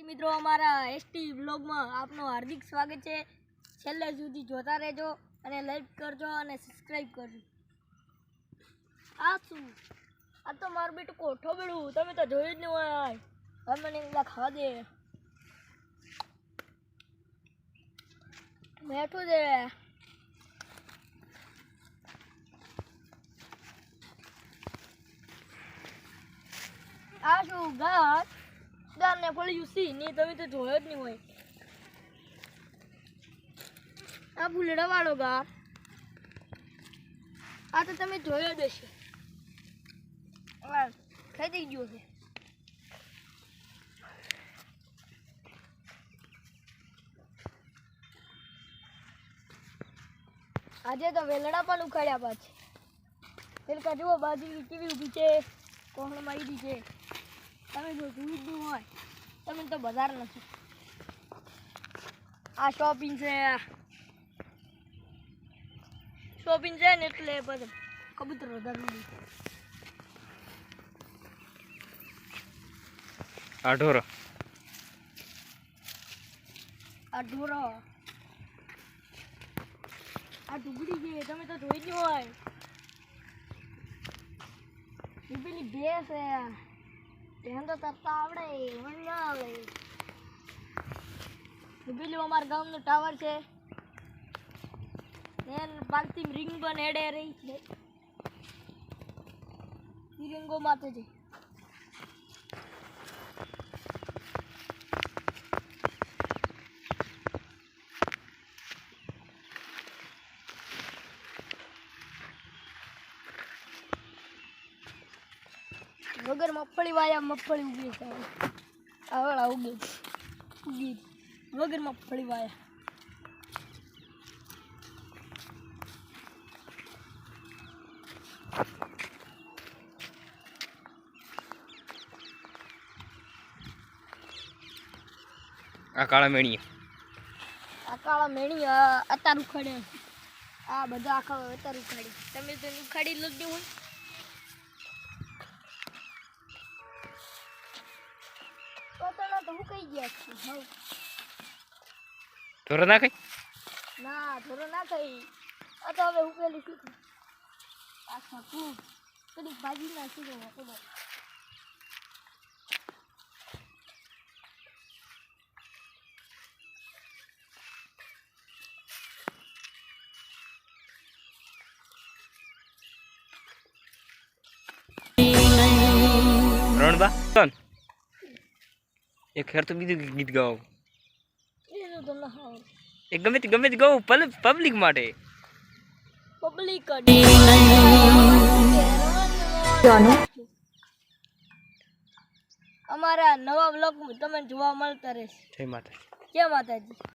મિત્રો અમારા એસટી બ્લોગમાં આપનું હાર્દિક સ્વાગત છે। છેલ્લે સુધી જોતા રહેજો અને લાઈક કરજો અને સબસ્ક્રાઇબ કરજો। આ શું? આ તો મારું બેટું કોઠો બેડું તમે તો જોયું જ નહીં હોય। હવે મને એકલા ખાવા દે બેઠું છે। આ શું ગાર ગારને ફળ્યું સી નહીં તમે તો જોયો જ નહીં હોય। આ ફૂલડા વાળો ગાર આ તો તમે જોયો જ હશે। ખાઈ દઈ ગયો છે। આજે તો વેલડા પણ ઉખાડ્યા પાછે પેલકા જુઓ બાજરી કેવી ઊભી છે કોહણ મારી દી છે તમે જો જોયું જ હોય તમે તો બજાર નથી। આ શોપિંગ છે ને એટલે બધું કબૂતર વધારનું આ ઢોરો આ ટુકડી છે તમે તો જોઈ જ હોય। પેલી ભેંસ છે ત્યાં તો તરતા આવડે મને ના આવડે। પેલું અમારા ગામનું ટાવર છે પાલતી રિંગ પણ એડે રહી છે રિંગો માથે છે। વગર મગફળી વાયા મગફળી ઉગી છે આવડા ઉગી વગર મગફળી વાયા। આ કાળા મેણી અત્યારે ઉખાડે આ બધા આખા અત્યારે ઉખાડી તમે તો ઉખાડી લો જ હોય। તો હું કઈ ગયા છું ઢોરો ના ખાઈ ના ઢોરો ના ખાઈ આ તો હવે ઉકેલી શું આ સાકું કદી ભાજી નાખી દો રણબા કોણ એક ખેર તો બીજું ગીત ગાઓ એક ગમે તે ગાઓ પબ્લિક માટે અમારા નવા બ્લોગ તમે જોવા મળતા રહેશે। જય માતાજી। જય માતાજી।